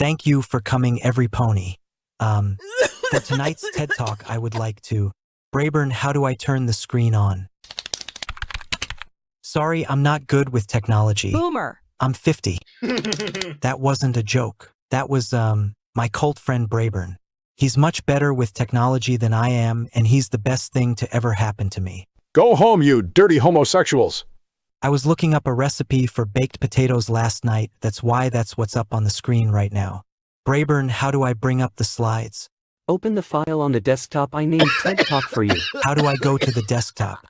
Thank you for coming, every pony. For tonight's TED Talk, I would like to... Brayburn, how do I turn the screen on? Sorry, I'm not good with technology. Boomer. I'm 50. That wasn't a joke. That was, my cult friend Brayburn. He's much better with technology than I am, and he's the best thing to ever happen to me. Go home, you dirty homosexuals. I was looking up a recipe for baked potatoes last night. That's what's up on the screen right now. Brayburn, how do I bring up the slides? Open the file on the desktop I named TED Talk for you. How do I go to the desktop?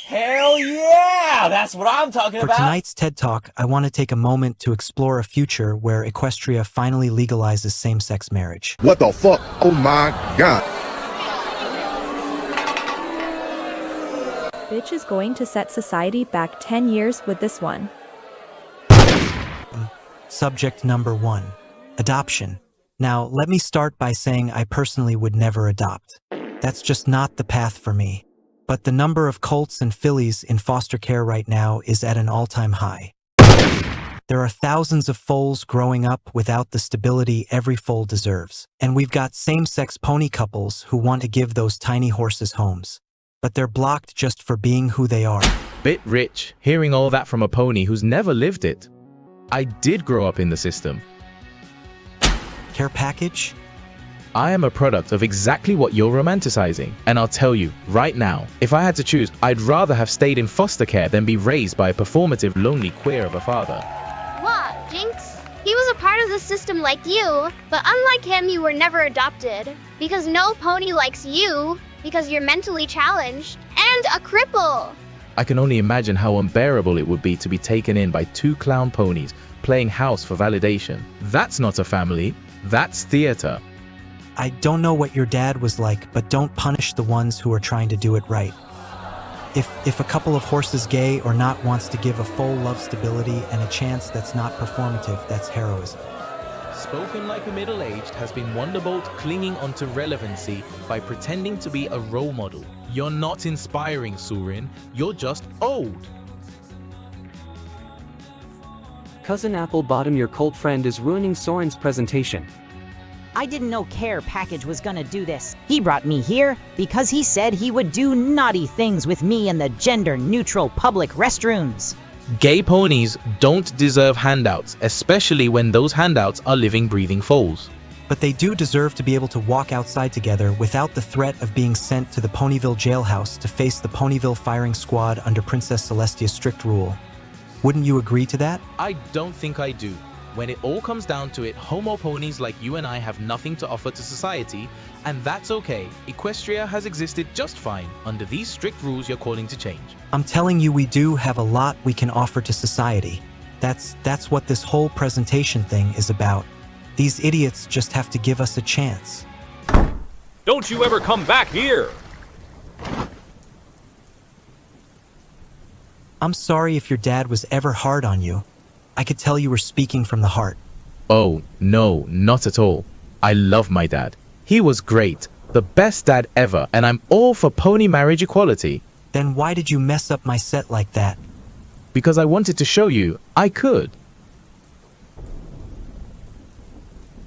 Hell yeah! That's what I'm talking For about! tonight's TED Talk, I want to take a moment to explore a future where Equestria finally legalizes same-sex marriage. What the fuck? Oh my god. Bitch is going to set society back 10 years with this one. Subject number 1. Adoption. Now, let me start by saying I personally would never adopt. That's just not the path for me. But the number of colts and fillies in foster care right now is at an all-time high. There are thousands of foals growing up without the stability every foal deserves. And we've got same-sex pony couples who want to give those tiny horses homes. But they're blocked just for being who they are. Bit rich, hearing all that from a pony who's never lived it. I did grow up in the system. Care package? I am a product of exactly what you're romanticizing. And I'll tell you, right now, if I had to choose, I'd rather have stayed in foster care than be raised by a performative, lonely queer of a father. What, Jinx? He was a part of the system like you, but unlike him, you were never adopted. Because no pony likes you, because you're mentally challenged, and a cripple. I can only imagine how unbearable it would be to be taken in by 2 clown ponies playing house for validation. That's not a family, that's theater. I don't know what your dad was like, but don't punish the ones who are trying to do it right. If a couple of horses, gay or not, wants to give a full love stability and a chance that's not performative, that's heroism. Spoken like a middle-aged has been Wonderbolt clinging onto relevancy by pretending to be a role model. You're not inspiring, Soarin. You're just old. Cousin Applebottom, your cult friend, is ruining Soarin's presentation. I didn't know Care Package was gonna do this. He brought me here because he said he would do naughty things with me in the gender-neutral public restrooms. Gay ponies don't deserve handouts, especially when those handouts are living, breathing foals. But they do deserve to be able to walk outside together without the threat of being sent to the Ponyville jailhouse to face the Ponyville firing squad under Princess Celestia's strict rule. Wouldn't you agree to that? I don't think I do. When it all comes down to it, homo ponies like you and I have nothing to offer to society, and that's okay. Equestria has existed just fine under these strict rules you're calling to change. I'm telling you, we do have a lot we can offer to society. That's what this whole presentation thing is about. These idiots just have to give us a chance. Don't you ever come back here! I'm sorry if your dad was ever hard on you. I could tell you were speaking from the heart. Oh, no, not at all. I love my dad. He was great, the best dad ever, and I'm all for pony marriage equality. Then why did you mess up my set like that? Because I wanted to show you I could.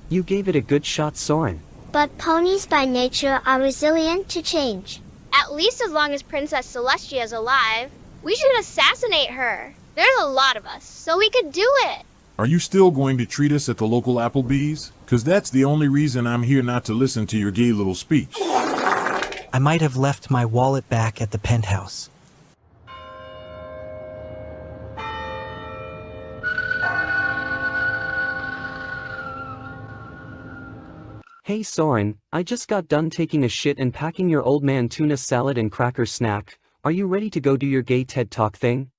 You gave it a good shot, Soarin. But ponies by nature are resilient to change. At least as long as Princess Celestia is alive. We should assassinate her. There's a lot of us, so we could do it. Are you still going to treat us at the local Applebee's? Cause that's the only reason I'm here, not to listen to your gay little speech. I might have left my wallet back at the penthouse. Hey Soarin, I just got done taking a shit and packing your old man tuna salad and cracker snack. Are you ready to go do your gay TED Talk thing?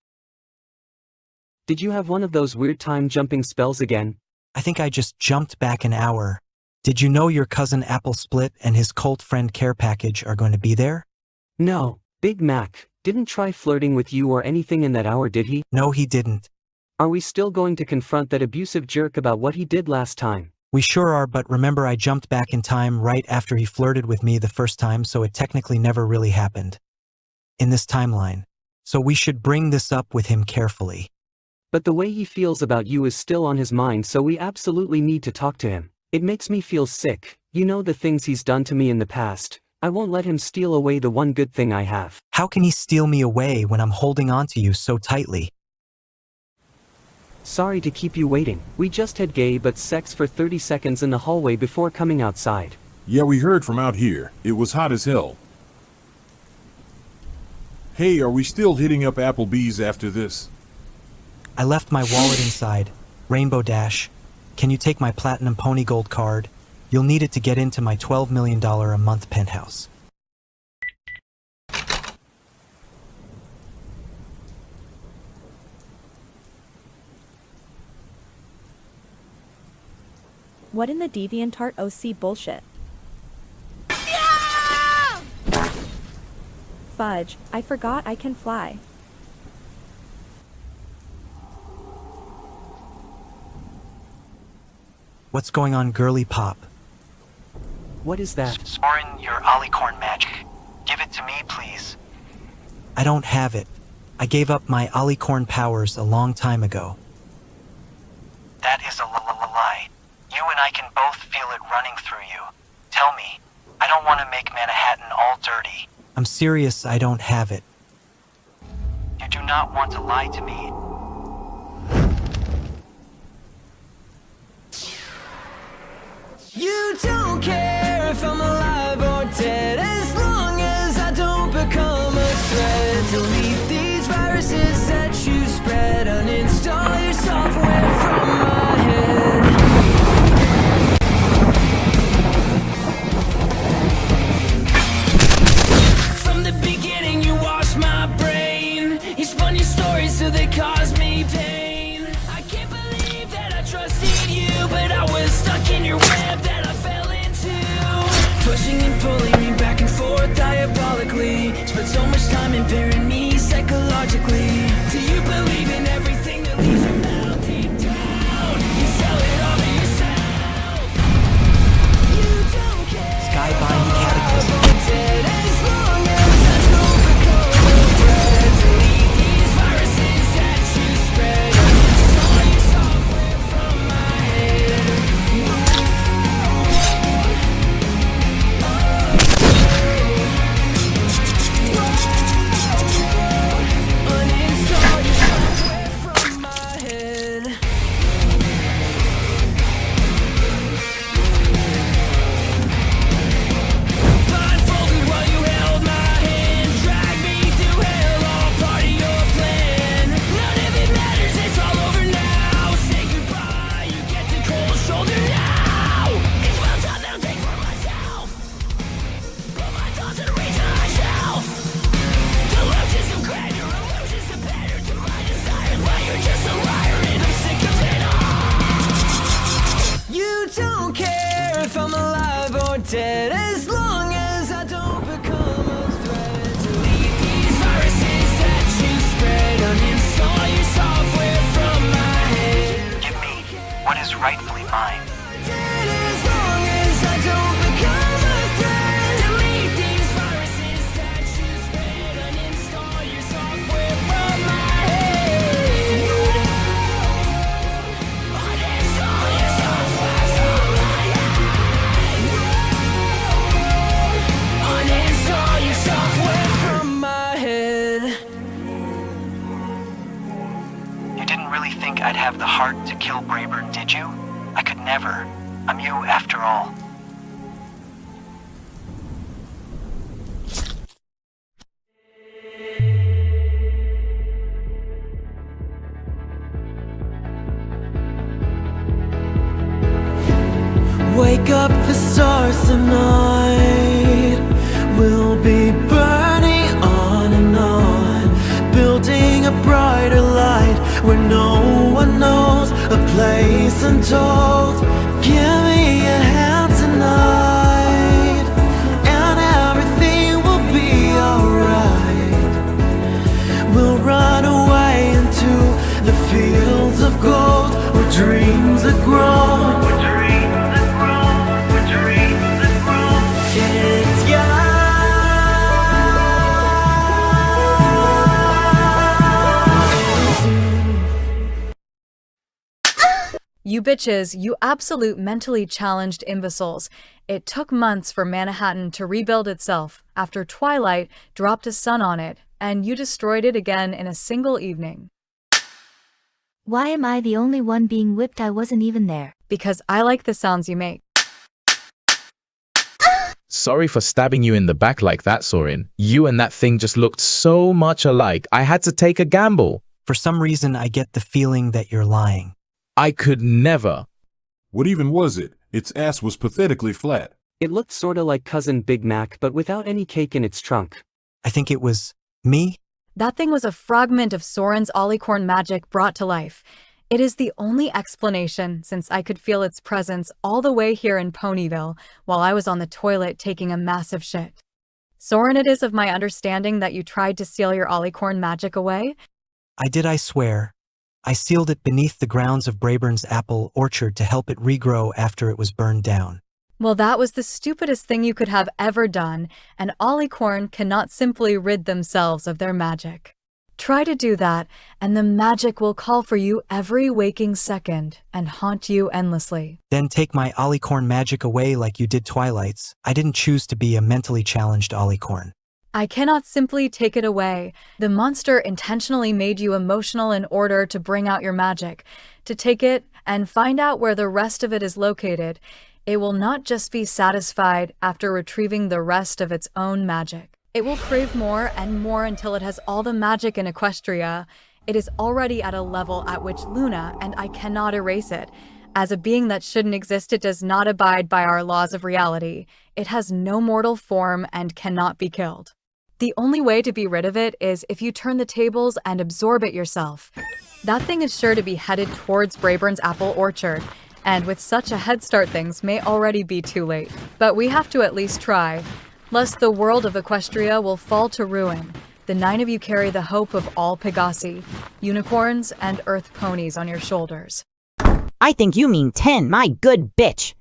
Did you have one of those weird time-jumping spells again? I think I just jumped back an hour. Did you know your cousin Apple Split and his cult friend Care Package are going to be there? No, Big Mac didn't try flirting with you or anything in that hour, did he? No, he didn't. Are we still going to confront that abusive jerk about what he did last time? We sure are, but remember I jumped back in time right after he flirted with me the first time, so it technically never really happened. In this timeline. So we should bring this up with him carefully. but the way he feels about you is still on his mind, so we absolutely need to talk to him. It makes me feel sick, you know, the things he's done to me in the past. I won't let him steal away the one good thing I have. How can he steal me away when I'm holding on to you so tightly? Sorry to keep you waiting. We just had gay but sex for 30 seconds in the hallway before coming outside. Yeah, we heard from out here. It was hot as hell. Hey, are we still hitting up Applebee's after this? I left my wallet inside. Rainbow Dash. Can you take my Platinum Pony Gold card? You'll need it to get into my $12 million a month penthouse. What in the DeviantArt OC bullshit? Fudge, I forgot I can fly. What's going on, girly pop? What is that? Soarin, your Olicorn magic. Give it to me, please. I don't have it. I gave up my Olicorn powers a long time ago. That is a lie. You and I can both feel it running through you. Tell me. I don't want to make Manhattan all dirty. I'm serious, I don't have it. You do not want to lie to me. You don't care if I'm alive or dead, as long as I don't become a threat. Delete these viruses that you spread, uninstall your software from my head. From the beginning you washed my brain, you spun your stories so they caused me pain. I can't believe that I trusted you, but I was stuck in your web that I fell into. Pushing and pulling me back and forth diabolically. Spent so much time impairing me psychologically. Do you believe in everything that leaves your mouth deep down? You sell it all to yourself. You don't care. Skybind Cataclysm. As long as I don't become a threat. Delete these viruses that you spread. Uninstall your software from my head. Uninstall your software from my head. Blindfolded while you held my hand, dragged me through hell, all part of your plan. None of it matters, it's all over now. Say goodbye, you get the cold shoulder now. It's well done that I'll take for myself. Put my thoughts in a reach on my shelf. Delusions of grandeur, illusions of better to my desires. Well, you're just a liar and I'm sick of it all. You don't care if I'm alive or dead, as long as I don't become a threat. Delete these viruses that you spread. Uninstall your software from my head. Give me what is rightfully mine. As long as I don't become a threat. Delete these viruses that you spread. Uninstall your software from my head. Uninstall your software from my head. Uninstall your software from my head. You didn't really think I'd have the heart to kill Brayburn, did you? I could never. I'm you after all. Wake up the stars tonight. We'll be burning on and on, building a brighter light where no one knows, a place untold. Give me a hand You bitches, you absolute mentally challenged imbeciles. It took months for Manhattan to rebuild itself after Twilight dropped a sun on it, and you destroyed it again in a single evening. Why am I the only one being whipped? I wasn't even there. Because I like the sounds you make. Sorry for stabbing you in the back like that, Soarin. You and that thing just looked so much alike. I had to take a gamble. For some reason, I get the feeling that you're lying. I could never. What even was it? Its ass was pathetically flat. It looked sorta like Cousin Big Mac but without any cake in its trunk. I think it was me. That thing was a fragment of Soarin's Ollicorn magic brought to life. It is the only explanation since I could feel its presence all the way here in Ponyville while I was on the toilet taking a massive shit. Soarin, it is of my understanding that you tried to steal your Ollicorn magic away? I did, I swear. I sealed it beneath the grounds of Brayburn's apple orchard to help it regrow after it was burned down. Well, that was the stupidest thing you could have ever done, and Ollicorn cannot simply rid themselves of their magic. Try to do that, and the magic will call for you every waking second and haunt you endlessly. Then take my Ollicorn magic away like you did Twilight's. I didn't choose to be a mentally challenged Ollicorn. I cannot simply take it away. The monster intentionally made you emotional in order to bring out your magic. To take it and find out where the rest of it is located, it will not just be satisfied after retrieving the rest of its own magic. It will crave more and more until it has all the magic in Equestria. It is already at a level at which Luna, and I cannot erase it. As a being that shouldn't exist, it does not abide by our laws of reality. It has no mortal form and cannot be killed. The only way to be rid of it is if you turn the tables and absorb it yourself. That thing is sure to be headed towards Brayburn's apple orchard, and with such a head start things may already be too late. But we have to at least try, lest the world of Equestria will fall to ruin. The 9 of you carry the hope of all Pegasi, unicorns, and earth ponies on your shoulders. I think you mean 10, my good bitch.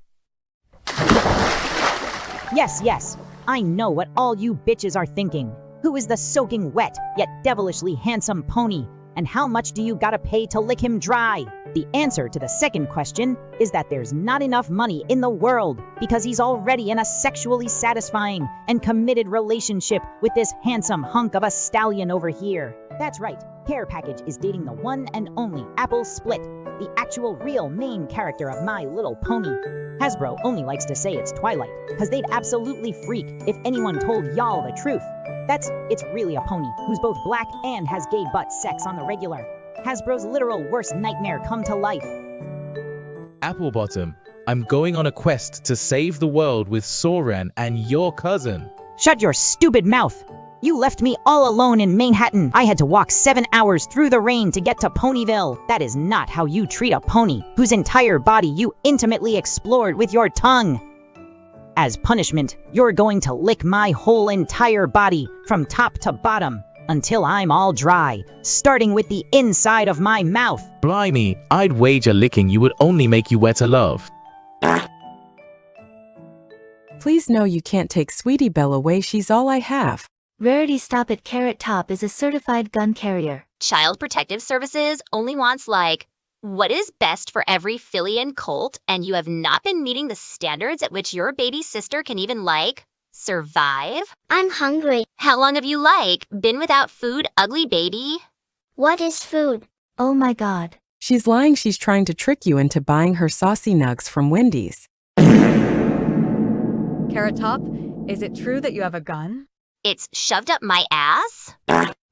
Yes, I know what all you bitches are thinking. Who is the soaking wet, yet devilishly handsome pony? And how much do you gotta pay to lick him dry? The answer to the second question is that there's not enough money in the world because he's already in a sexually satisfying and committed relationship with this handsome hunk of a stallion over here. That's right, Care Package is dating the one and only Apple Split, the actual real main character of My Little Pony. Hasbro only likes to say it's Twilight, because they'd absolutely freak if anyone told y'all the truth. It's really a pony who's both black and has gay butt sex on the regular. Hasbro's literal worst nightmare come to life. Applebottom, I'm going on a quest to save the world with Soarin and your cousin. Shut your stupid mouth! You left me all alone in Manhattan. I had to walk 7 hours through the rain to get to Ponyville. That is not how you treat a pony whose entire body you intimately explored with your tongue. As punishment, you're going to lick my whole entire body from top to bottom until I'm all dry, starting with the inside of my mouth. Blimey, I'd wager licking you would only make you wetter love. Please know you can't take Sweetie Belle away, she's all I have. Rarity Stop at Carrot Top is a certified gun carrier. Child Protective Services only wants what is best for every filly and colt, and you have not been meeting the standards at which your baby sister can even survive? I'm hungry. How long have you been without food, ugly baby? What is food? Oh my god. She's lying, she's trying to trick you into buying her saucy nugs from Wendy's. Carrot Top, is it true that you have a gun? It's shoved up my ass?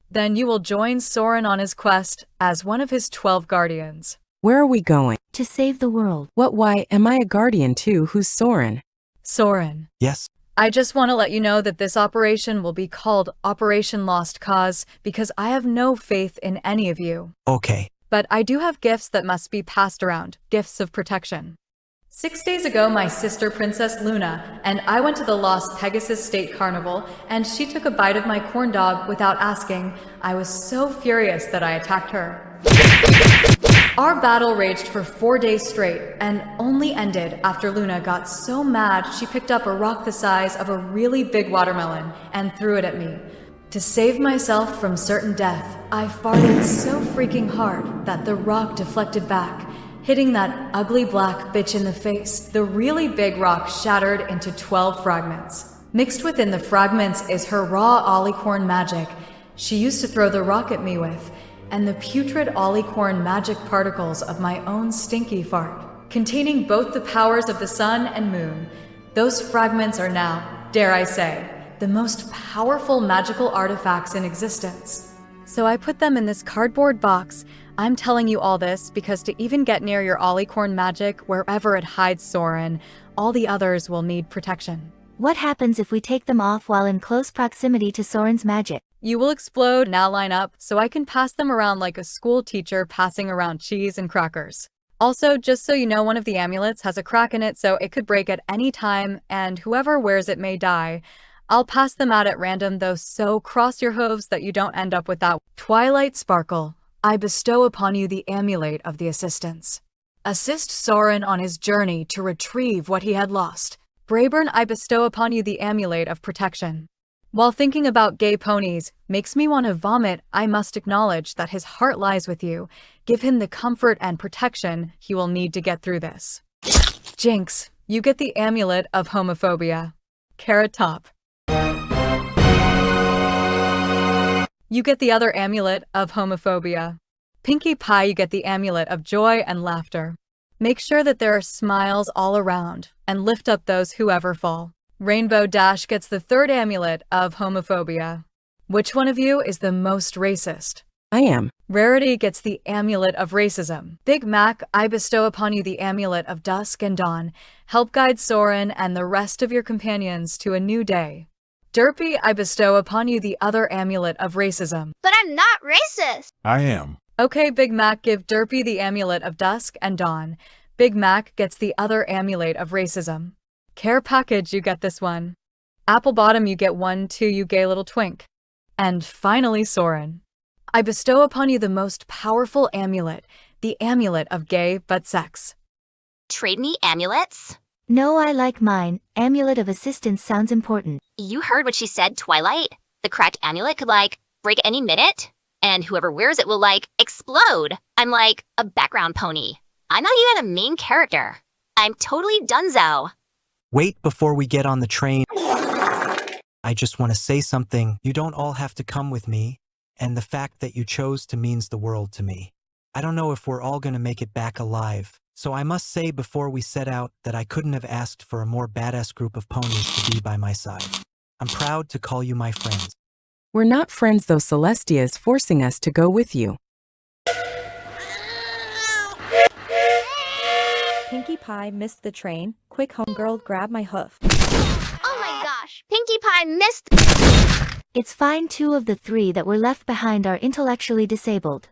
Then you will join Soarin on his quest as one of his 12 guardians. Where are we going? To save the world. Why, am I a guardian too? Who's Soarin? Soarin. Yes? I just want to let you know that this operation will be called Operation Lost Cause because I have no faith in any of you. Okay. But I do have gifts that must be passed around, gifts of protection. 6 days ago, my sister Princess Luna and I went to the Lost Pegasus State Carnival, and she took a bite of my corn dog without asking. I was so furious that I attacked her. Our battle raged for 4 days straight and only ended after Luna got so mad she picked up a rock the size of a really big watermelon and threw it at me. To save myself from certain death, I farted so freaking hard that the rock deflected back, hitting that ugly black bitch in the face. The really big rock shattered into 12 fragments. Mixed within the fragments is her raw olicorn magic she used to throw the rock at me with, and the putrid olicorn magic particles of my own stinky fart, containing both the powers of the sun and moon. Those fragments are now, dare I say, the most powerful magical artifacts in existence. So I put them in this cardboard box. I'm telling you all this because to even get near your olicorn magic, wherever it hides Soarin, all the others will need protection. What happens if we take them off while in close proximity to Soarin's magic? You will explode. Now line up so I can pass them around like a school teacher passing around cheese and crackers. Also, just so you know, one of the amulets has a crack in it, so it could break at any time, and whoever wears it may die. I'll pass them out at random though, so cross your hooves that you don't end up with that. Twilight Sparkle, I bestow upon you the amulet of the assistance. Assist Soarin on his journey to retrieve what he had lost. Brayburn, I bestow upon you the amulet of protection. While thinking about gay ponies makes me want to vomit, I must acknowledge that his heart lies with you. Give him the comfort and protection he will need to get through this. Jinx, you get the amulet of homophobia. Carrot Top. You get the other amulet of homophobia. Pinkie Pie, you get the amulet of joy and laughter. Make sure that there are smiles all around and lift up those who ever fall. Rainbow Dash gets the third amulet of homophobia. Which one of you is the most racist? I am. Rarity gets the amulet of racism. Big Mac, I bestow upon you the amulet of dusk and dawn. Help guide Soarin and the rest of your companions to a new day. Derpy, I bestow upon you the other amulet of racism. But I'm not racist. I am. Okay, Big Mac, give Derpy the amulet of dusk and dawn. Big Mac gets the other amulet of racism. Care Package, you get this one. Apple Bottom, you get one too, you gay little twink. And finally, Soarin. I bestow upon you the most powerful amulet, the amulet of gay but sex. Trade me amulets? No, I like mine. Amulet of assistance sounds important. You heard what she said, Twilight. The cracked amulet could, break any minute, and whoever wears it will, explode. I'm like a background pony. I'm not even a main character. I'm totally dunzo. Wait, before we get on the train, I just want to say something. You don't all have to come with me, and the fact that you chose to means the world to me. I don't know if we're all going to make it back alive, so I must say before we set out that I couldn't have asked for a more badass group of ponies to be by my side. I'm proud to call you my friends. We're not friends though. Celestia is forcing us to go with you. Pinkie Pie missed the train. Quick, homegirl, grab my hoof. Oh my gosh, Pinkie Pie missed. It's fine, 2 of the 3 that were left behind are intellectually disabled.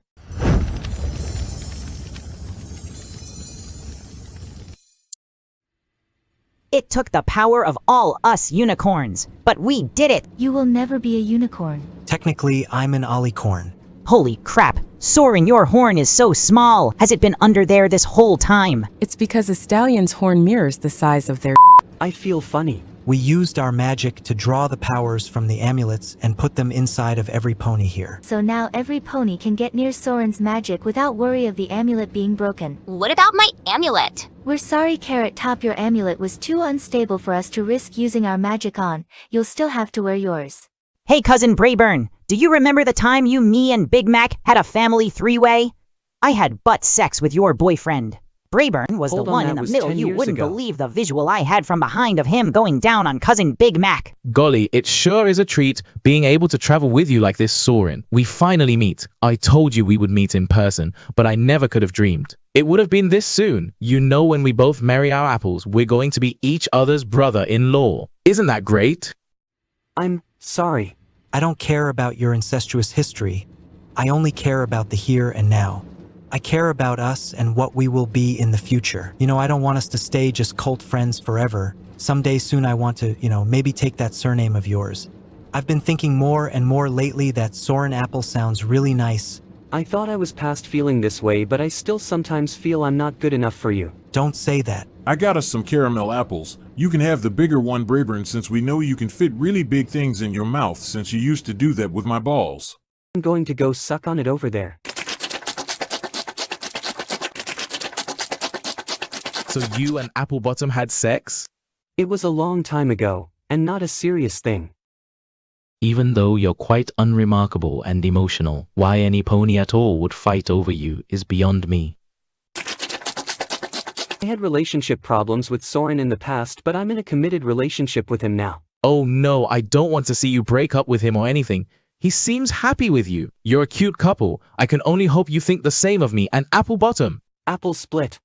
It took the power of all us unicorns, but we did it! You will never be a unicorn. Technically, I'm an olicorn. Holy crap! Soarin, your horn is so small! Has it been under there this whole time? It's because a stallion's horn mirrors the size of their I feel funny. We used our magic to draw the powers from the amulets and put them inside of every pony here. So now every pony can get near Soarin's magic without worry of the amulet being broken. What about my amulet? We're sorry, Carrot Top, your amulet was too unstable for us to risk using our magic on. You'll still have to wear yours. Hey cousin Brayburn, do you remember the time you, me, and Big Mac had a family 3-way? I had butt sex with your boyfriend. Brayburn was the one in the middle. You wouldn't believe the visual I had from behind of him going down on cousin Big Mac. Golly, it sure is a treat being able to travel with you like this, Soarin. We finally meet. I told you we would meet in person, but I never could have dreamed. It would have been this soon. You know, when we both marry our apples, we're going to be each other's brother-in-law. Isn't that great? I'm sorry. I don't care about your incestuous history. I only care about the here and now. I care about us and what we will be in the future. You know, I don't want us to stay just cult friends forever. Someday soon I want to, maybe take that surname of yours. I've been thinking more and more lately that Soarin Apple sounds really nice. I thought I was past feeling this way, but I still sometimes feel I'm not good enough for you. Don't say that. I got us some caramel apples. You can have the bigger one, Brayburn, since we know you can fit really big things in your mouth since you used to do that with my balls. I'm going to go suck on it over there. So you and Applebottom had sex? It was a long time ago, and not a serious thing. Even though you're quite unremarkable and emotional, why any pony at all would fight over you is beyond me. I had relationship problems with Soarin in the past, but I'm in a committed relationship with him now. Oh no, I don't want to see you break up with him or anything. He seems happy with you. You're a cute couple. I can only hope you think the same of me and Applebottom. Apple split.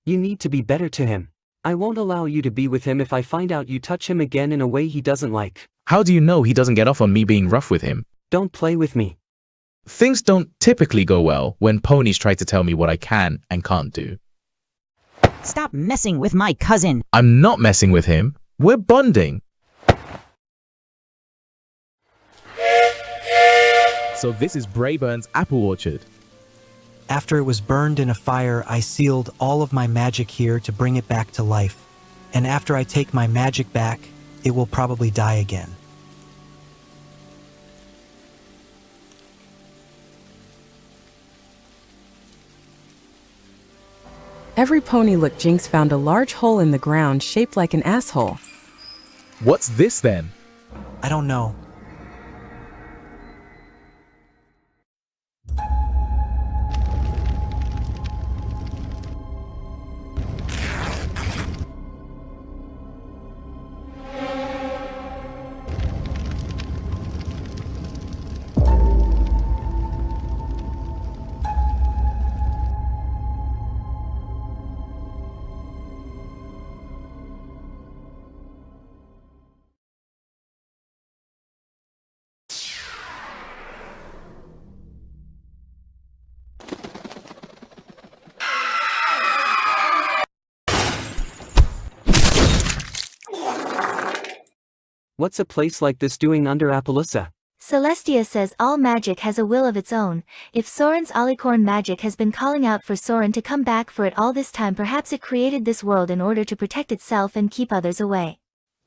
You need to be better to him. I won't allow you to be with him if I find out you touch him again in a way he doesn't like. How do you know he doesn't get off on me being rough with him? Don't play with me. Things don't typically go well when ponies try to tell me what I can and can't do. Stop messing with my cousin. I'm not messing with him. We're bonding. So this is Brayburn's apple orchard. After it was burned in a fire, I sealed all of my magic here to bring it back to life. And after I take my magic back, it will probably die again. Every pony look Jinx found a large hole in the ground shaped like an asshole. What's this then? I don't know. What's a place like this doing under Appaloosa? Celestia says all magic has a will of its own. If Soarin's alicorn magic has been calling out for Soarin to come back for it all this time, perhaps it created this world in order to protect itself and keep others away.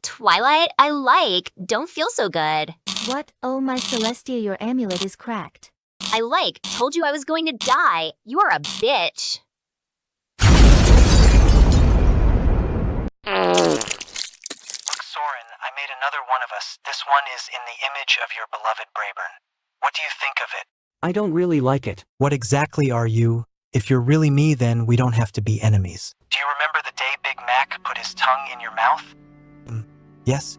Twilight, I like. Don't feel so good. What? Oh my Celestia, your amulet is cracked. I like. Told you I was going to die. You are a bitch. Look, Soarin, I made another one of us. This one is in the image of your beloved Brayburn. What do you think of it? I don't really like it. What exactly are you? If you're really me, then we don't have to be enemies. Do you remember the day Big Mac put his tongue in your mouth? Yes?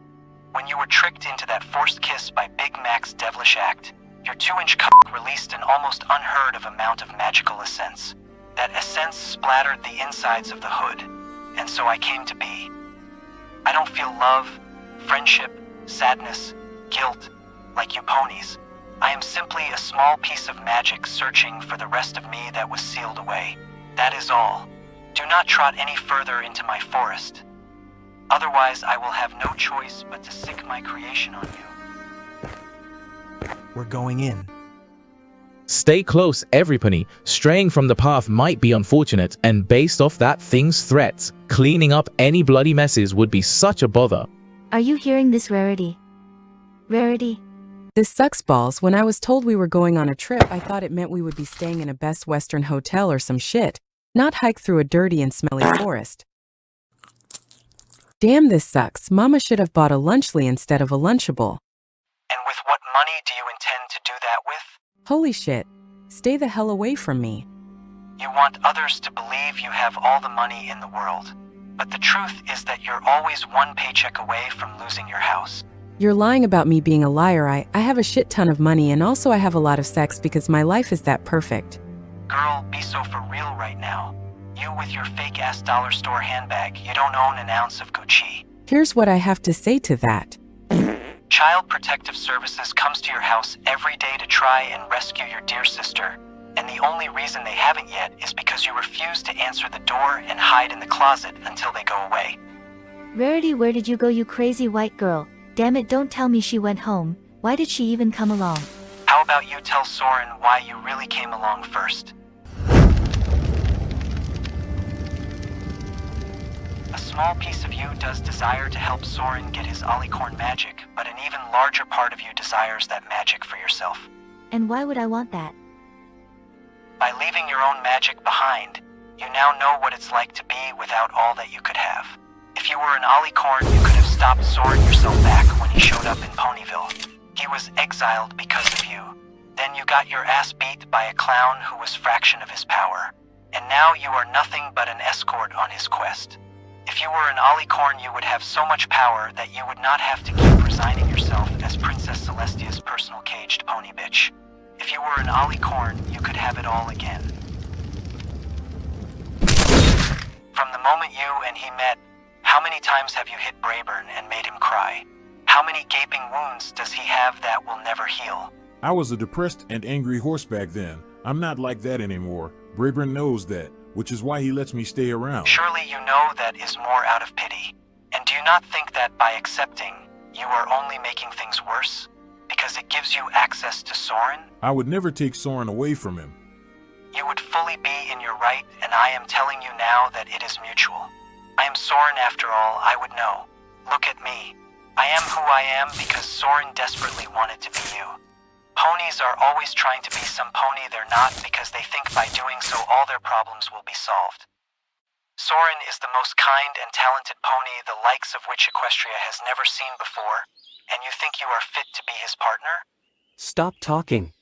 When you were tricked into that forced kiss by Big Mac's devilish act, your 2-inch cock released an almost unheard of amount of magical essence. That essence splattered the insides of the hood, and so I came to be. I don't feel love, friendship, sadness, guilt, like you ponies. I am simply a small piece of magic searching for the rest of me that was sealed away. That is all. Do not trot any further into my forest. Otherwise, I will have no choice but to sick my creation on you. We're going in. Stay close, every pony. Straying from the path might be unfortunate, and based off that thing's threats, cleaning up any bloody messes would be such a bother. Are you hearing this, Rarity? Rarity? This sucks balls. When I was told we were going on a trip, I thought it meant we would be staying in a Best Western hotel or some shit, not hike through a dirty and smelly forest. Damn, this sucks. Mama should have bought a Lunchly instead of a Lunchable. And with what money do you intend to do that with? Holy shit. Stay the hell away from me. You want others to believe you have all the money in the world. But the truth is that you're always one paycheck away from losing your house. You're lying about me being a liar. I have a shit ton of money, and also I have a lot of sex because my life is that perfect. Girl, be so for real right now. You with your fake-ass dollar store handbag, you don't own an ounce of Gucci. Here's what I have to say to that. Child Protective Services comes to your house every day to try and rescue your dear sister. And the only reason they haven't yet is because you refuse to answer the door and hide in the closet until they go away. Rarity, where did you go, you crazy white girl? Damn it, don't tell me she went home. Why did she even come along? How about you tell Soarin why you really came along first? A small piece of you does desire to help Soarin get his alicorn magic, but an even larger part of you desires that magic for yourself. And why would I want that? By leaving your own magic behind, You now know what it's like to be without all that you could have. If you were an Alicorn, you could have stopped Soarin yourself back when he showed up in Ponyville. He was exiled because of you. Then you got your ass beat by a clown who was fraction of his power. And now you are nothing but an escort on his quest. If you were an Alicorn, you would have so much power that you would not have to keep resigning yourself as Princess Celestia's personal caged pony bitch. If you were an Alicorn, you could have it all again. From the moment you and he met, how many times have you hit Brayburn and made him cry? How many gaping wounds does he have that will never heal? I was a depressed and angry horse back then. I'm not like that anymore. Brayburn knows that, which is why he lets me stay around. Surely you know that is more out of pity. And do you not think that by accepting, you are only making things worse? Because it gives you access to Soarin? I would never take Soarin away from him. You would fully be in your right, and I am telling you now that it is mutual. I am Soarin after all, I would know. Look at me. I am who I am because Soarin desperately wanted to be you. Ponies are always trying to be some pony they're not because they think by doing so all their problems will be solved. Soarin is the most kind and talented pony the likes of which Equestria has never seen before, and you think you are fit to be his partner? Stop talking.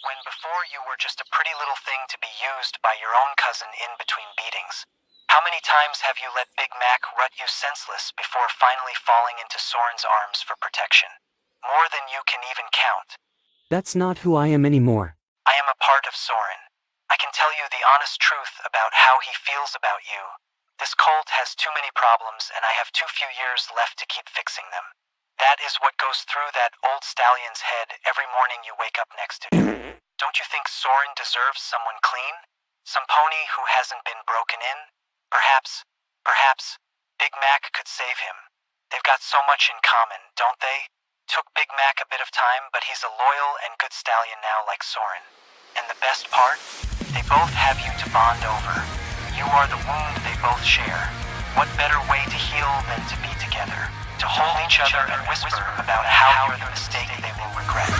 When before you were just a pretty little thing to be used by your own cousin in between beatings. How many times have you let Big Mac rut you senseless before finally falling into Soarin's arms for protection? More than you can even count. That's not who I am anymore. I am a part of Soarin. I can tell you the honest truth about how he feels about you. This colt has too many problems and I have too few years left to keep fixing them. That is what goes through that old stallion's head every morning you wake up next to him. Don't you think Soarin deserves someone clean? Some pony who hasn't been broken in? Perhaps, Big Mac could save him. They've got so much in common, don't they? Took Big Mac a bit of time, but he's a loyal and good stallion now like Soarin. And the best part? They both have you to bond over. You are the wound they both share. What better way to heal than to be together? To hold each other and whisper about how you're the mistake they will regret.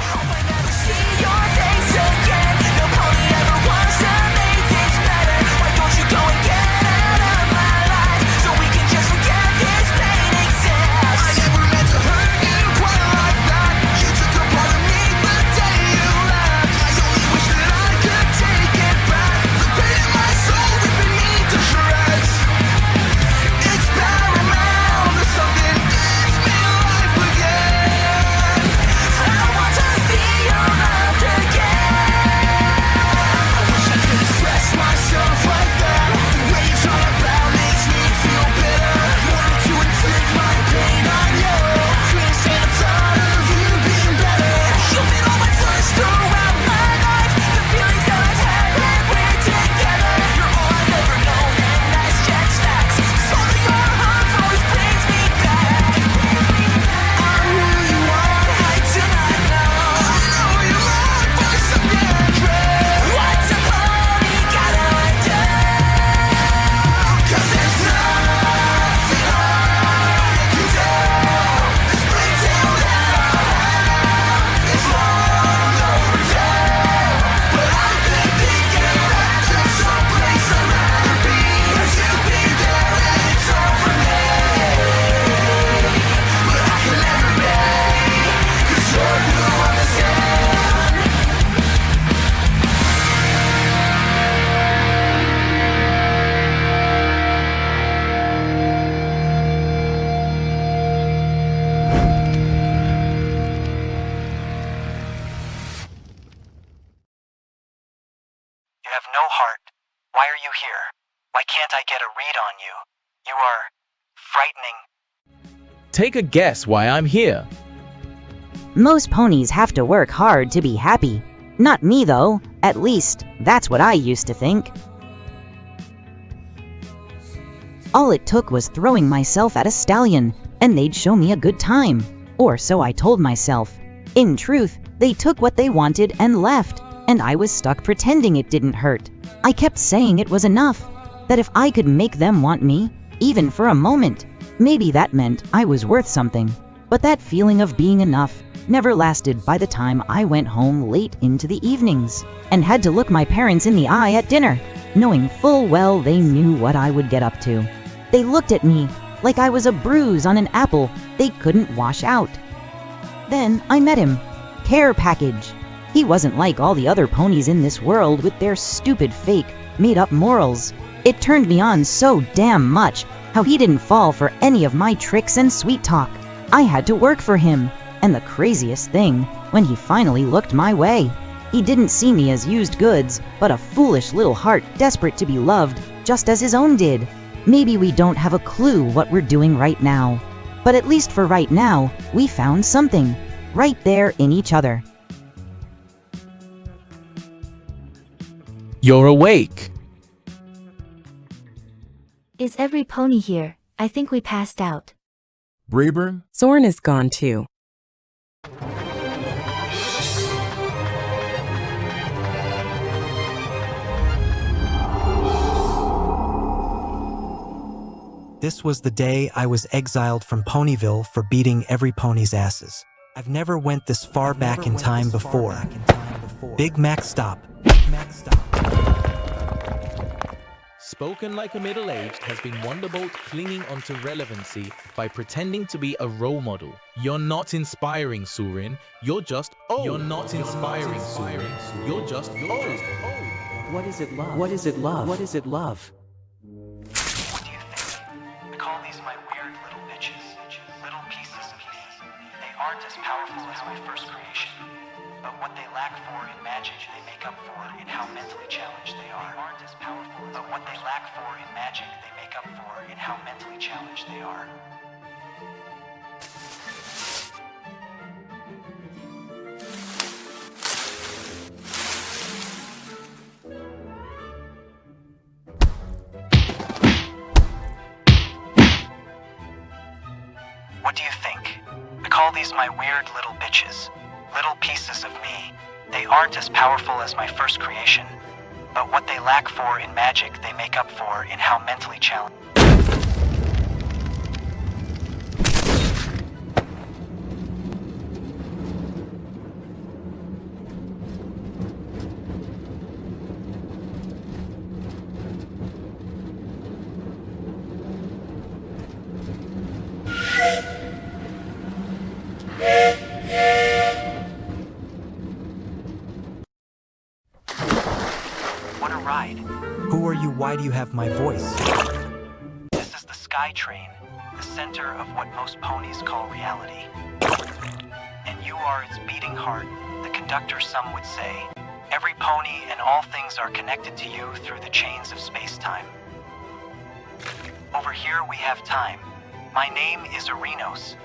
You have no heart. Why are you here? Why can't I get a read on you? You are frightening. Take a guess why I'm here. Most ponies have to work hard to be happy. Not me though. At least, that's what I used to think. All it took was throwing myself at a stallion, and they'd show me a good time. Or so I told myself. In truth, they took what they wanted and left, and I was stuck pretending it didn't hurt. I kept saying it was enough, that if I could make them want me, even for a moment, maybe that meant I was worth something. But that feeling of being enough never lasted by the time I went home late into the evenings, and had to look my parents in the eye at dinner. knowing full well they knew what I would get up to. They looked at me like I was a bruise on an apple they couldn't wash out. Then I met him. Care package. He wasn't like all the other ponies in this world with their stupid fake, made-up morals. It turned me on so damn much how he didn't fall for any of my tricks and sweet talk. I had to work for him, and the craziest thing, when he finally looked my way, he didn't see me as used goods, but a foolish little heart desperate to be loved, just as his own did. Maybe we don't have a clue what we're doing right now, but at least for right now, we found something, right there in each other. You're awake. Is every pony here? I think we passed out. Brayburn? Soarin is gone too. This was the day I was exiled from Ponyville for beating every pony's asses. I've never went this far back in time before. Big Mac stop. Spoken like a middle-aged has been Wonderbolt clinging onto relevancy by pretending to be a role model. You're not inspiring, Soarin. You're just old. You're not inspiring, Soarin. You're just old. What is it, love? What is it, love? What is it, love? What do you think? I call these my weird little bitches. Little pieces of me. They aren't as powerful as my first creation, but what they lack for in magic, they make up for in how mentally challenged they are. They aren't as powerful, but what they lack for in magic, they make up for in how mentally challenged they are. What do you think? I call these my weird little bitches. Little pieces of me. They aren't as powerful as my first creation, but what they lack for in magic, they make up for in how mentally challenged. What a ride. Who are you? Why do you have my voice? This is the Sky Train, the center of what most ponies call reality. And you are its beating heart, the conductor, some would say. Every pony and all things are connected to you through the chains of space-time. Over here we have time. My name is Arinos.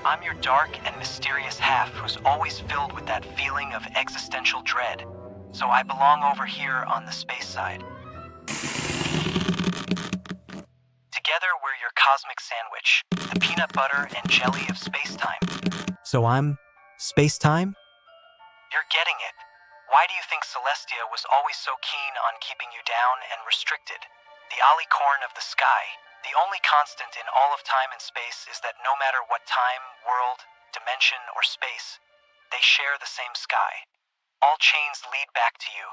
I'm your dark and mysterious half who's always filled with that feeling of existential dread. So I belong over here on the space side. Together we're your cosmic sandwich, the peanut butter and jelly of space-time. So I'm space-time? You're getting it. Why do you think Celestia was always so keen on keeping you down and restricted? The alicorn of the sky. The only constant in all of time and space is that no matter what time, world, dimension, or space, they share the same sky. All chains lead back to you.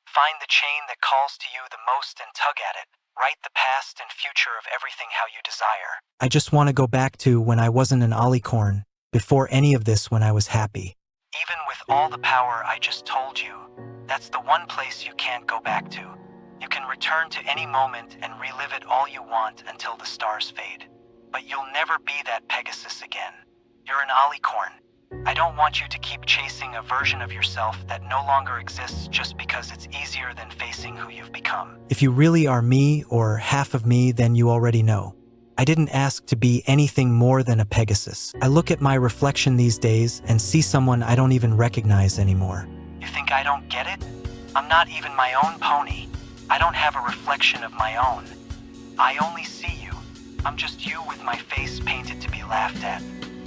Find the chain that calls to you the most and tug at it. Write the past and future of everything how you desire. I just want to go back to when I wasn't an alicorn, before any of this, when I was happy. Even with all the power I just told you, that's the one place you can't go back to. You can return to any moment and relive it all you want until the stars fade. But you'll never be that Pegasus again. You're an alicorn. I don't want you to keep chasing a version of yourself that no longer exists just because it's easier than facing who you've become. If you really are me or half of me, then you already know. I didn't ask to be anything more than a Pegasus. I look at my reflection these days and see someone I don't even recognize anymore. You think I don't get it? I'm not even my own pony. I don't have a reflection of my own. I only see you. I'm just you with my face painted to be laughed at.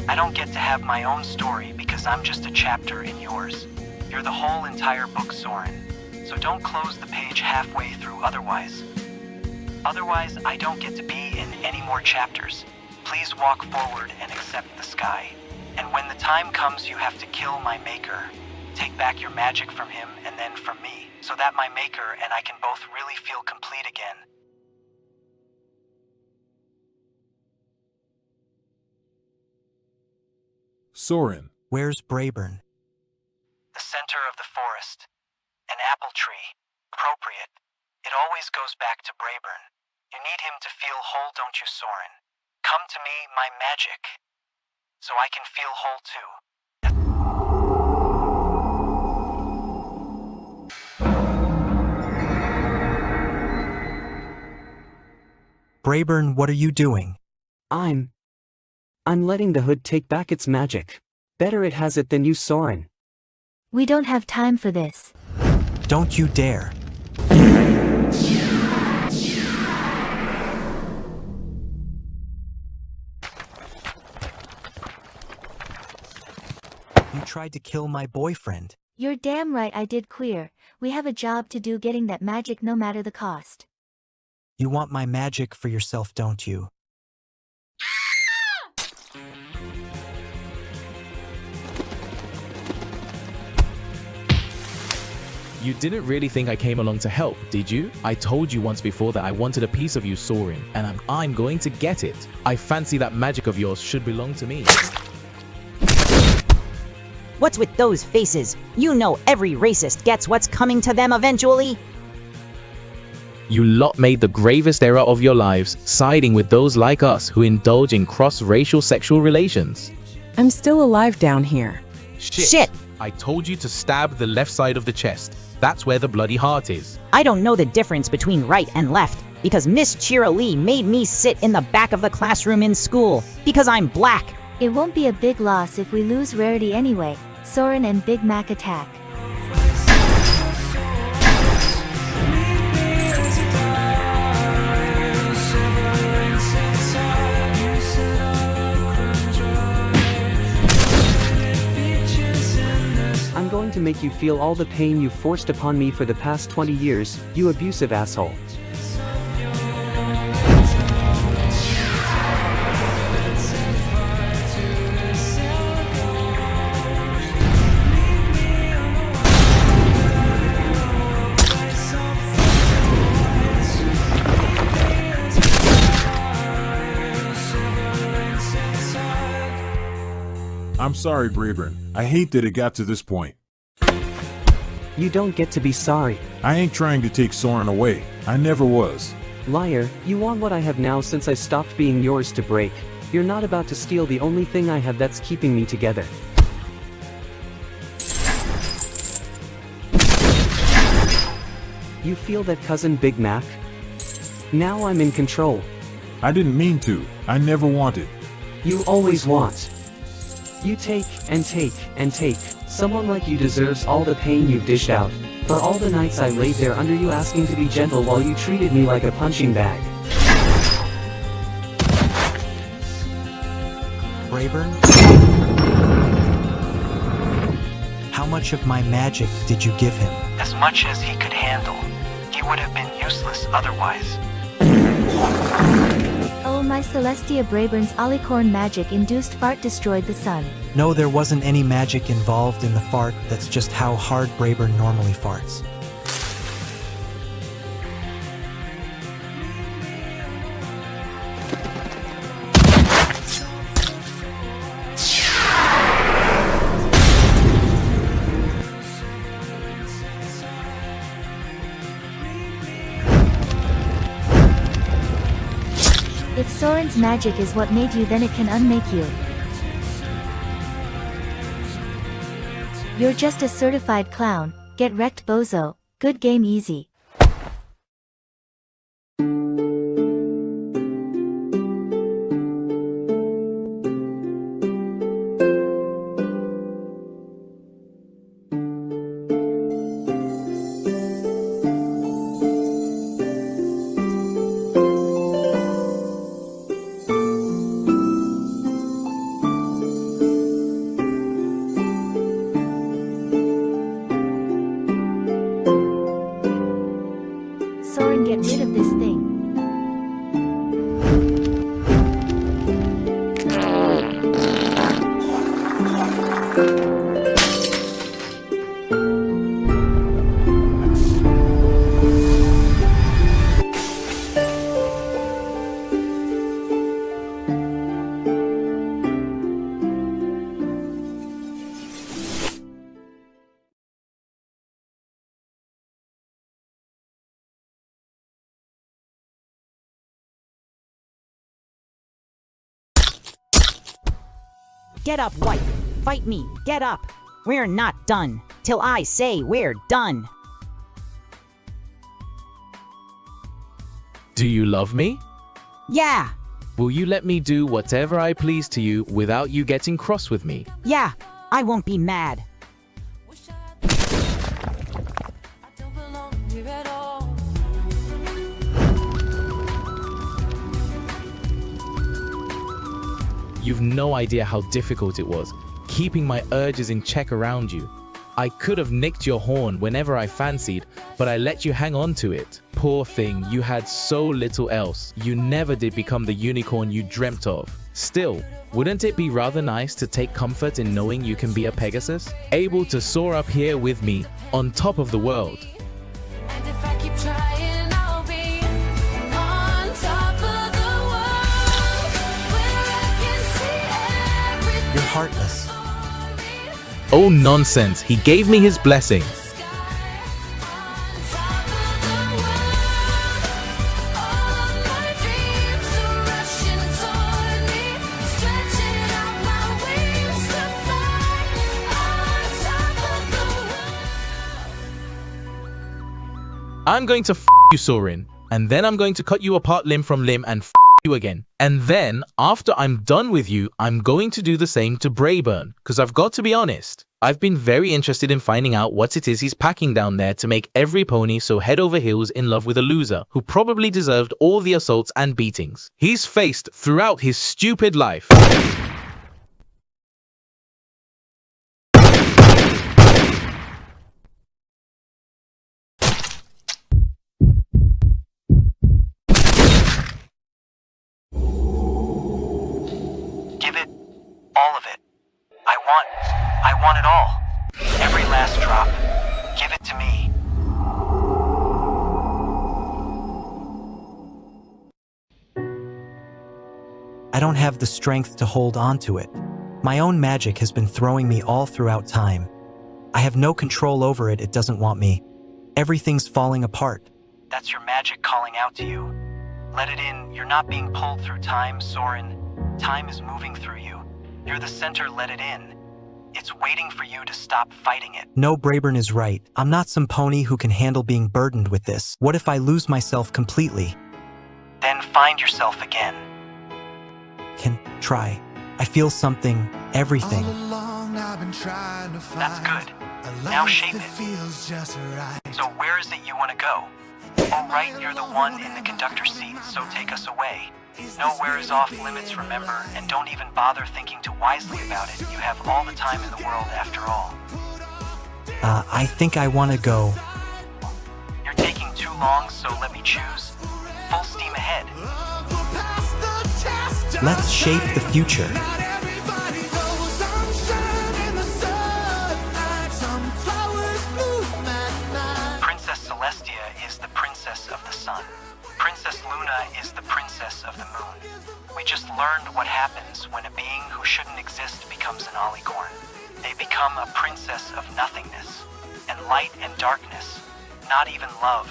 I don't get to have my own story because I'm just a chapter in yours. You're the whole entire book, Soarin. So don't close the page halfway through otherwise. Otherwise, I don't get to be in any more chapters. Please walk forward and accept the sky. And when the time comes you have to kill my maker, Take back your magic from him and then from me, so that my maker and I can both really feel complete again. Soarin. Where's Brayburn? The center of the forest. An apple tree. Appropriate. It always goes back to Brayburn. You need him to feel whole, don't you, Soarin? Come to me, my magic, so I can feel whole too. Brayburn, what are you doing? I'm letting the hood take back its magic. Better it has it than you, Soarin. We don't have time for this. Don't you dare. You tried to kill my boyfriend. You're damn right I did, queer. We have a job to do getting that magic no matter the cost. You want my magic for yourself, don't you? You didn't really think I came along to help, did you? I told you once before that I wanted a piece of you, Soarin, and I'm going to get it. I fancy that magic of yours should belong to me. What's with those faces? You know every racist gets what's coming to them eventually. You lot made the gravest error of your lives, siding with those like us who indulge in cross-racial sexual relations. I'm still alive down here. Shit! I told you to stab the left side of the chest. That's where the bloody heart is. I don't know the difference between right and left, because Miss Chira Lee made me sit in the back of the classroom in school, because I'm black. It won't be a big loss if we lose Rarity anyway. Soarin and Big Mac attack. I'm going to make you feel all the pain you've forced upon me for the past 20 years, you abusive asshole. I'm sorry, Brayburn. I hate that it got to this point. You don't get to be sorry. I ain't trying to take Soarin away. I never was. Liar, you want what I have now since I stopped being yours to break. You're not about to steal the only thing I have that's keeping me together. You feel that, cousin Big Mac? Now I'm in control. I didn't mean to. I never wanted. You always want. You take, and take, and take. Someone like you deserves all the pain you've dished out. For all the nights I laid there under you asking to be gentle while you treated me like a punching bag. Brayburn? How much of my magic did you give him? As much as he could handle. He would have been useless otherwise. Oh, my Celestia, Brayburn's alicorn magic-induced fart destroyed the sun. No, there wasn't any magic involved in the fart. That's just how hard Brayburn normally farts. If Soarin's magic is what made you, then it can unmake you. You're just a certified clown. Get wrecked, bozo. Good game, easy. Soarin, get rid of this thing. Get up, wife. Fight me. Get up. We're not done till I say we're done. Do you love me? Yeah. Will you let me do whatever I please to you without you getting cross with me? Yeah, I won't be mad. You've no idea how difficult it was, keeping my urges in check around you. I could have nicked your horn whenever I fancied, but I let you hang on to it. Poor thing, you had so little else. You never did become the unicorn you dreamt of. Still, wouldn't it be rather nice to take comfort in knowing you can be a Pegasus? Able to soar up here with me, on top of the world. And if I keep trying, I'll be on top of the world, where I can see everything. You're heartless. Oh nonsense, he gave me his blessing. I'm going to you, Soarin, and then I'm going to cut you apart limb from limb and you again. And then, after I'm done with you, I'm going to do the same to Brayburn, because I've got to be honest. I've been very interested in finding out what it is he's packing down there to make every pony so head over heels in love with a loser, who probably deserved all the assaults and beatings he's faced throughout his stupid life. Give it all of it. I want it all. Every last drop. Give it to me. I don't have the strength to hold on to it. My own magic has been throwing me all throughout time. I have no control over it. It doesn't want me. Everything's falling apart. That's your magic calling out to you. Let it in. You're not being pulled through time, Soarin. Time is moving through you. You're the center, let it in. It's waiting for you to stop fighting it. No, Brayburn is right. I'm not some pony who can handle being burdened with this. What if I lose myself completely? Then find yourself again. Can try. I feel something, everything. That's good. Now shape it. So where is it you want to go? Oh right, you're the one in the conductor's seat, so take us away. Nowhere is off limits, remember, and don't even bother thinking too wisely about it. You have all the time in the world after all. I think I want to go. You're taking too long, so let me choose. Full steam ahead. Let's shape the future. Princess Celestia is the princess of the sun. Princess Luna is the princess of the moon. We just learned what happens when a being who shouldn't exist becomes an alicorn. They become a princess of nothingness. And light and darkness, not even love,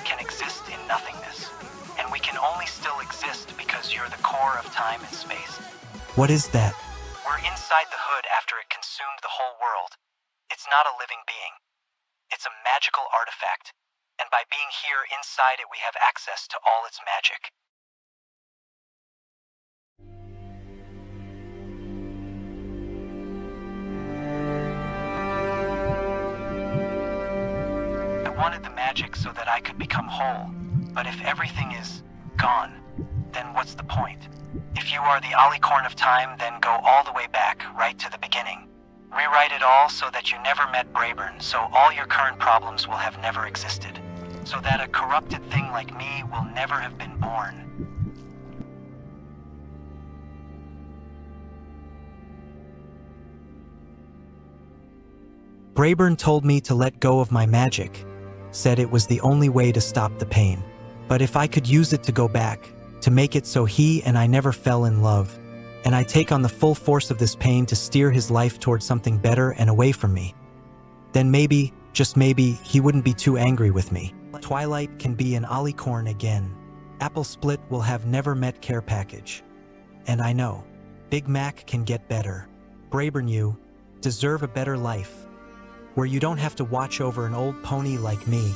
can exist in nothingness. And we can only still exist because you're the core of time and space. What is that? We're inside the hood after it consumed the whole world. It's not a living being. It's a magical artifact. And by being here inside it, we have access to all its magic. I wanted the magic so that I could become whole. But if everything is gone, then what's the point? If you are the alicorn of time, then go all the way back, right to the beginning. Rewrite it all so that you never met Brayburn, so all your current problems will have never existed. So that a corrupted thing like me will never have been born. Brayburn told me to let go of my magic, said it was the only way to stop the pain. But if I could use it to go back, to make it so he and I never fell in love, and I take on the full force of this pain to steer his life towards something better and away from me, then maybe, just maybe, he wouldn't be too angry with me. Twilight can be an alicorn again. Apple Split will have never met care package. And I know, Big Mac can get better. Brayburn, you deserve a better life, where you don't have to watch over an old pony like me.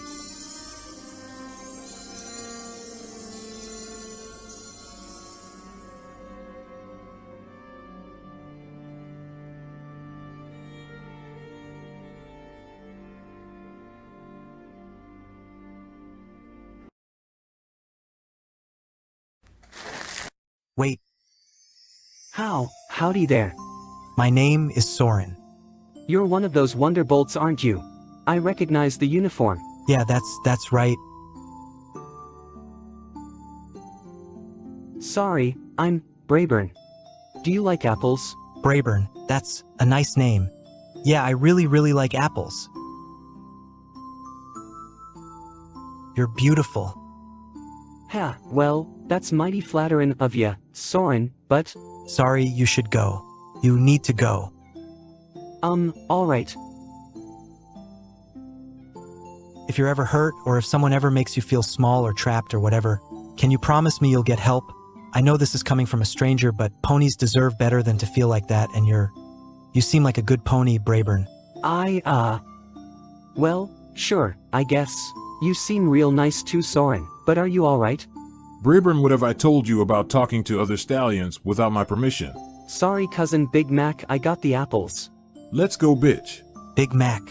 Wait, Howdy there. my name is Soarin. You're one of those wonderbolts, aren't you? I recognize the uniform. Yeah, that's right. Sorry, I'm Brayburn. Do you like apples? Brayburn, that's a nice name. Yeah, I really like apples. You're beautiful. Ha, well, that's mighty flattering of ya, Soarin, but... Sorry, you should go. You need to go. Alright. If you're ever hurt, or if someone ever makes you feel small or trapped or whatever, can you promise me you'll get help? I know this is coming from a stranger, but ponies deserve better than to feel like that, and you seem like a good pony, Brayburn. Well, sure, I guess. You seem real nice too, Soarin, but are you alright? Brayburn, what have I told you about talking to other stallions without my permission? Sorry, cousin Big Mac, I got the apples. Let's go, bitch. Big Mac.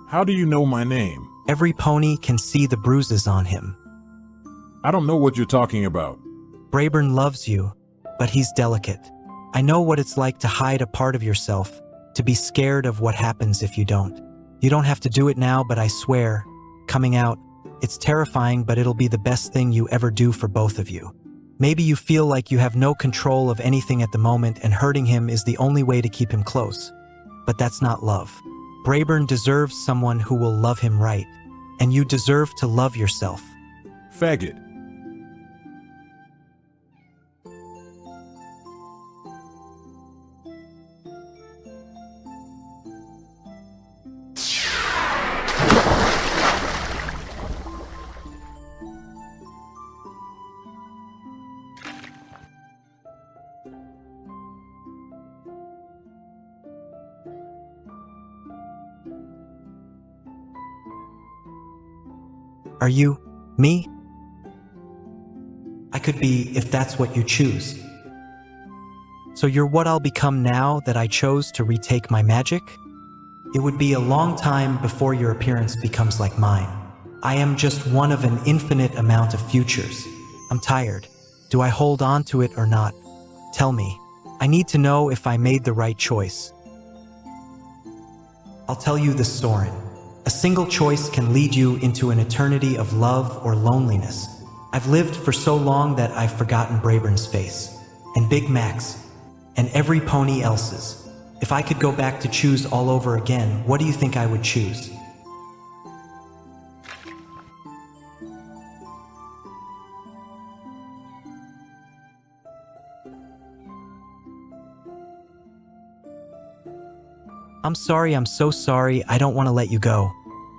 How do you know my name? Every pony can see the bruises on him. I don't know what you're talking about. Brayburn loves you, but he's delicate. I know what it's like to hide a part of yourself, to be scared of what happens if you don't. You don't have to do it now, but I swear, coming out, it's terrifying, but it'll be the best thing you ever do for both of you. Maybe you feel like you have no control of anything at the moment and hurting him is the only way to keep him close. But that's not love. Brayburn deserves someone who will love him right, and you deserve to love yourself. Faggot. Are you me? I could be if that's what you choose. So you're what I'll become now that I chose to retake my magic? It would be a long time before your appearance becomes like mine. I am just one of an infinite amount of futures. I'm tired. Do I hold on to it or not? Tell me. I need to know if I made the right choice. I'll tell you this, Soarin. A single choice can lead you into an eternity of love or loneliness. I've lived for so long that I've forgotten Brayburn's face, and Big Mac's, and every pony else's. If I could go back to choose all over again, what do you think I would choose? I'm sorry, I'm so sorry, I don't want to let you go.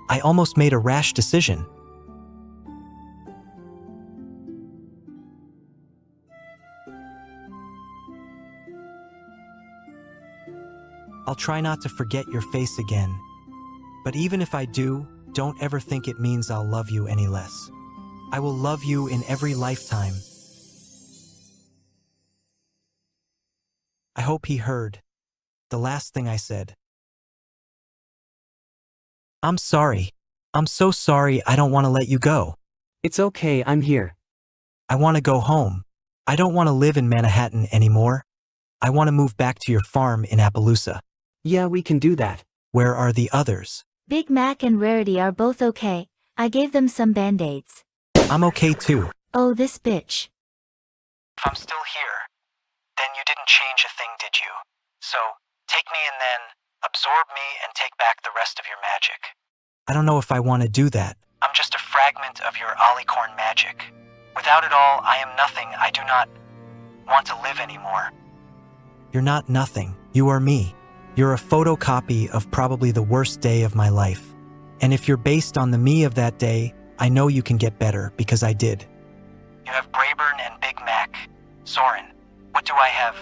I almost made a rash decision. I'll try not to forget your face again. But even if I do, don't ever think it means I'll love you any less. I will love you in every lifetime. I hope he heard the last thing I said. I'm sorry. I'm so sorry, I don't want to let you go. It's okay, I'm here. I want to go home. I don't want to live in Manhattan anymore. I want to move back to your farm in Appaloosa. Yeah, we can do that. Where are the others? Big Mac and Rarity are both okay. I gave them some band-aids. I'm okay too. Oh, this bitch. If I'm still here, then you didn't change a thing, did you? So, take me and then absorb me and take back the rest of your magic. I don't know if I want to do that. I'm just a fragment of your Alicorn magic. Without it all, I am nothing. I do not want to live anymore. You're not nothing. You are me. You're a photocopy of probably the worst day of my life. And if you're based on the me of that day, I know you can get better, because I did. You have Brayburn and Big Mac. Soarin, what do I have?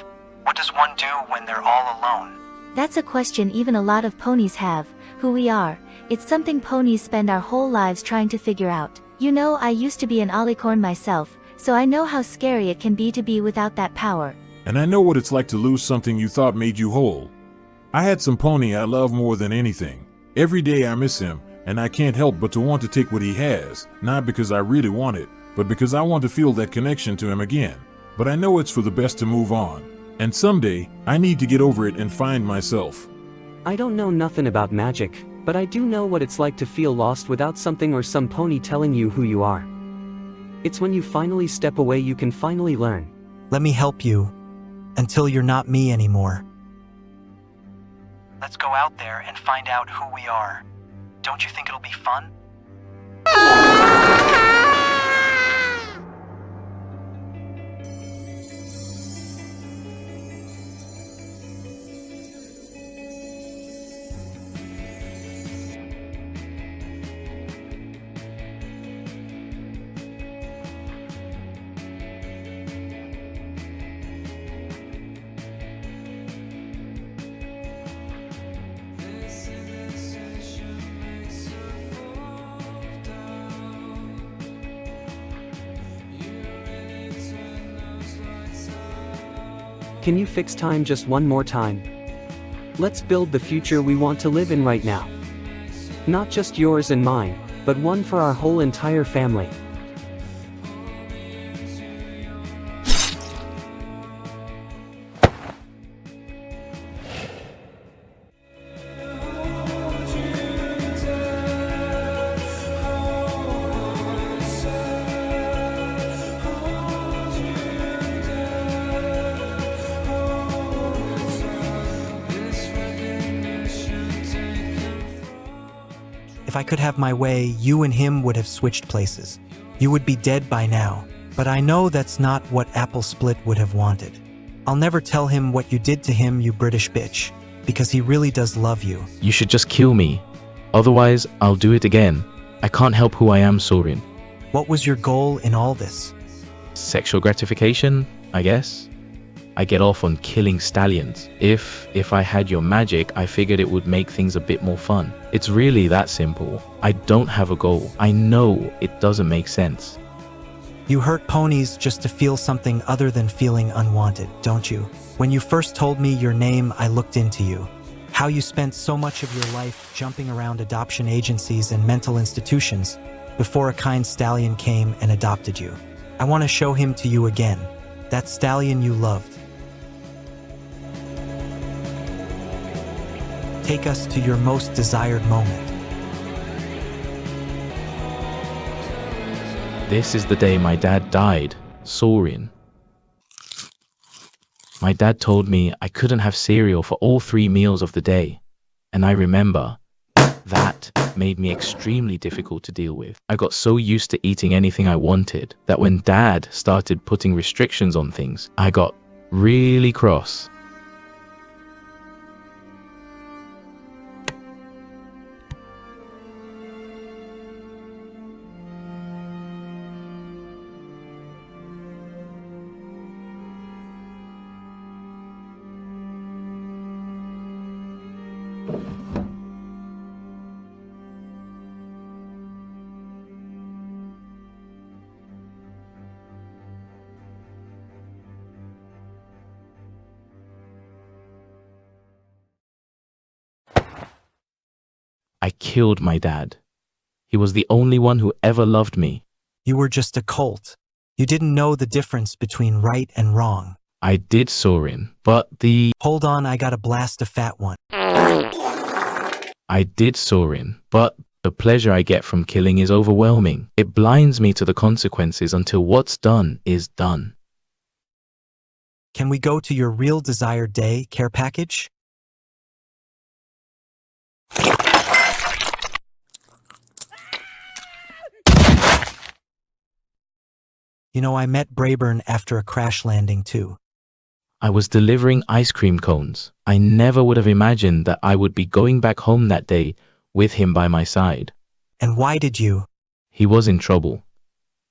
What does one do when they're all alone? That's a question even a lot of ponies have, who we are. It's something ponies spend our whole lives trying to figure out. You know, I used to be an alicorn myself, so I know how scary it can be to be without that power. And I know what it's like to lose something you thought made you whole. I had some pony I love more than anything. Every day I miss him, and I can't help but to want to take what he has, not because I really want it, but because I want to feel that connection to him again. But I know it's for the best to move on. And someday, I need to get over it and find myself. I don't know nothing about magic, but I do know what it's like to feel lost without something or some pony telling you who you are. It's when you finally step away you can finally learn. Let me help you, until you're not me anymore. Let's go out there and find out who we are. Don't you think it'll be fun? Can you fix time just one more time? Let's build the future we want to live in right now. Not just yours and mine, but one for our whole entire family. If I could have my way, you and him would have switched places. You would be dead by now, but I know that's not what Apple Split would have wanted. I'll never tell him what you did to him, you British bitch, because he really does love you. You should just kill me. Otherwise, I'll do it again. I can't help who I am, Soarin. What was your goal in all this? Sexual gratification, I guess. I get off on killing stallions. If I had your magic, I figured it would make things a bit more fun. It's really that simple. I don't have a goal. I know it doesn't make sense. You hurt ponies just to feel something other than feeling unwanted, don't you? When you first told me your name, I looked into you. How you spent so much of your life jumping around adoption agencies and mental institutions before a kind stallion came and adopted you. I want to show him to you again. That stallion you loved. Take us to your most desired moment. This is the day my dad died, Soarin. My dad told me I couldn't have cereal for all 3 meals of the day. And I remember, that made me extremely difficult to deal with. I got so used to eating anything I wanted that when Dad started putting restrictions on things, I got really cross. I killed my dad. He was the only one who ever loved me. You were just a colt. You didn't know the difference between right and wrong. I did, Soarin, but the... Hold on, I gotta blast a fat one. I did, Soarin, but the pleasure I get from killing is overwhelming. It blinds me to the consequences until what's done is done. Can we go to your real desired day care package? You know, I met Brayburn after a crash landing too. I was delivering ice cream cones. I never would have imagined that I would be going back home that day with him by my side. And why did you? He was in trouble.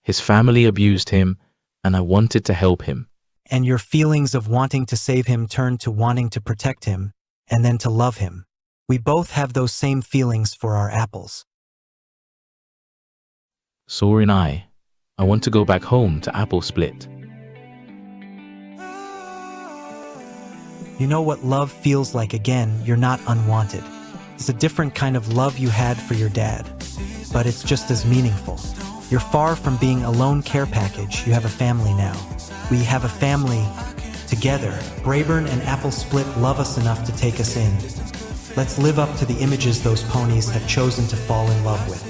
His family abused him, and I wanted to help him. and your feelings of wanting to save him turn to wanting to protect him, and then to love him. We both have those same feelings for our apples. Soarin, I want to go back home to Apple Split. You know what love feels like again, you're not unwanted. It's a different kind of love you had for your dad, but it's just as meaningful. You're far from being a lone care package, you have a family now. We have a family together. Brayburn and Apple Split love us enough to take us in. Let's live up to the images those ponies have chosen to fall in love with.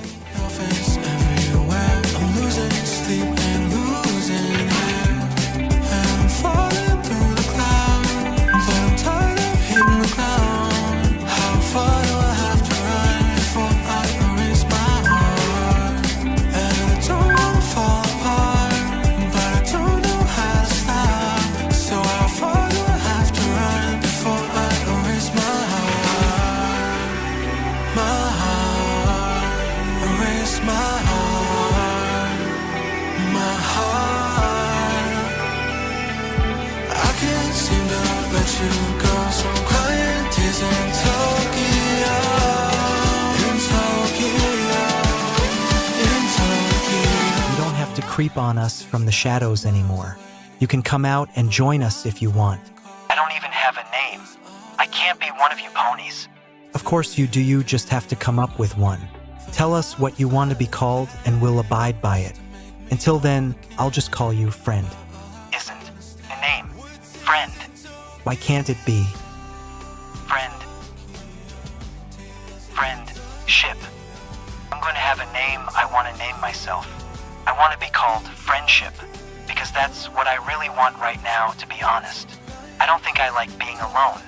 Creep on us from the shadows anymore. You can come out and join us if you want. I don't even have a name. I can't be one of you ponies. Of course you do, you just have to come up with one. Tell us what you want to be called and we'll abide by it. Until then, I'll just call you Friend. Isn't a name. Friend. Why can't it be? Friend. Friendship. I'm going to have a name I want to name myself. I want to be called Friendship, because that's what I really want right now, to be honest. I don't think I like being alone.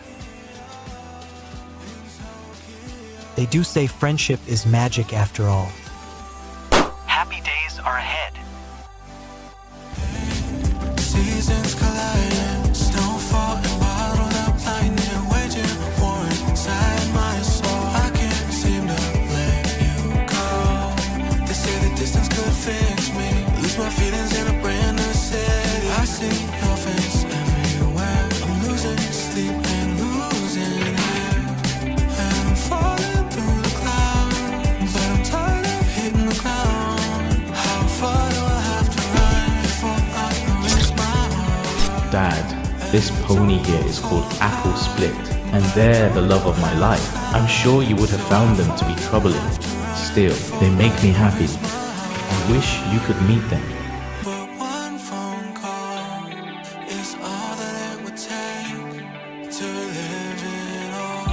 They do say friendship is magic after all. Happy days are ahead. Seasons colliding, snowfall and bottled up lightning, waging war inside my soul. I can't seem to let you go. They say the distance could fix me. Lose my feelings in a brand new city. I see your face everywhere. I'm losing sleep and losing air. And I'm falling through the clouds, but I'm tired of hitting the ground. How far do I have to run before I lose my heart? Dad, this pony here is called Apple Split, and they're the love of my life. I'm sure you would have found them to be troubling. Still, they make me happy. I wish you could meet them. But one phone call is all that it would take to live it all.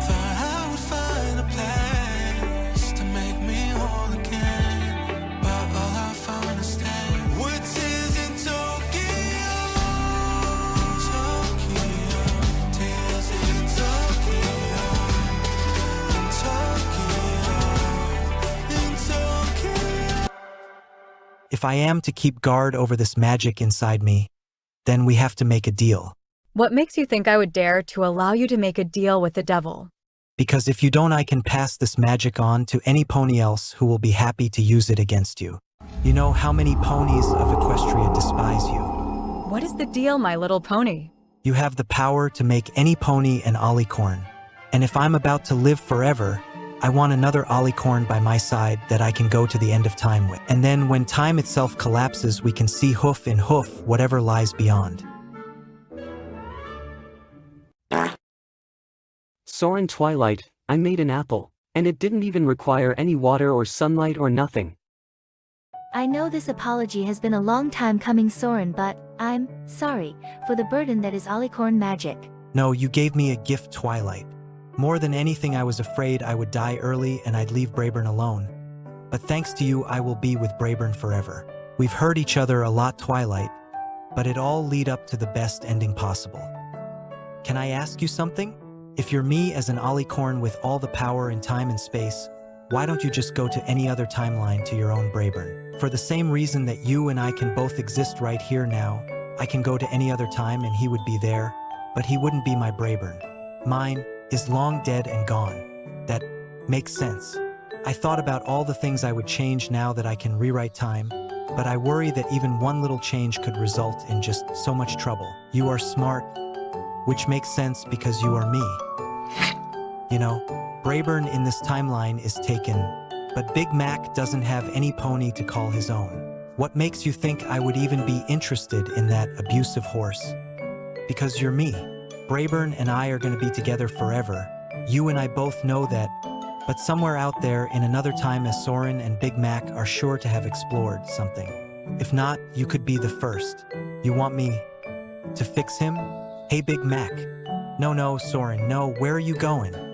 Thought I would find a place to make me whole again, but all I found is staying with tears in Tokyo. Tears in Tokyo. In Tokyo. If I am to keep guard over this magic inside me, then we have to make a deal. What makes you think I would dare to allow you to make a deal with the devil? Because if you don't, I can pass this magic on to any pony else who will be happy to use it against you. You know how many ponies of Equestria despise you. What is the deal, my little pony? You have the power to make any pony an alicorn. And if I'm about to live forever, I want another alicorn by my side that I can go to the end of time with. And then when time itself collapses, we can see hoof in hoof whatever lies beyond. Soarin Twilight, I made an apple, and it didn't even require any water or sunlight or nothing. I know this apology has been a long time coming, Soarin, but I'm sorry for the burden that is alicorn magic. No, you gave me a gift, Twilight. More than anything, I was afraid I would die early and I'd leave Brayburn alone. But thanks to you, I will be with Brayburn forever. We've hurt each other a lot, Twilight, but it all lead up to the best ending possible. Can I ask you something? If you're me as an alicorn with all the power in time and space, why don't you just go to any other timeline to your own Brayburn? For the same reason that you and I can both exist right here now, I can go to any other time and he would be there, but he wouldn't be my Brayburn. Mine is long dead and gone. That makes sense. I thought about all the things I would change now that I can rewrite time, But I worry that even one little change could result in just so much trouble. You are smart, which makes sense because you are me. You know, Brayburn in this timeline is taken, but Big Mac doesn't have any pony to call his own. What makes you think I would even be interested in that abusive horse? Because you're me. Brayburn and I are going to be together forever. You and I both know that, but somewhere out there in another time as Soarin and Big Mac are sure to have explored something. If not, you could be the first. You want me to fix him? Hey Big Mac. No, Soarin, no, where are you going?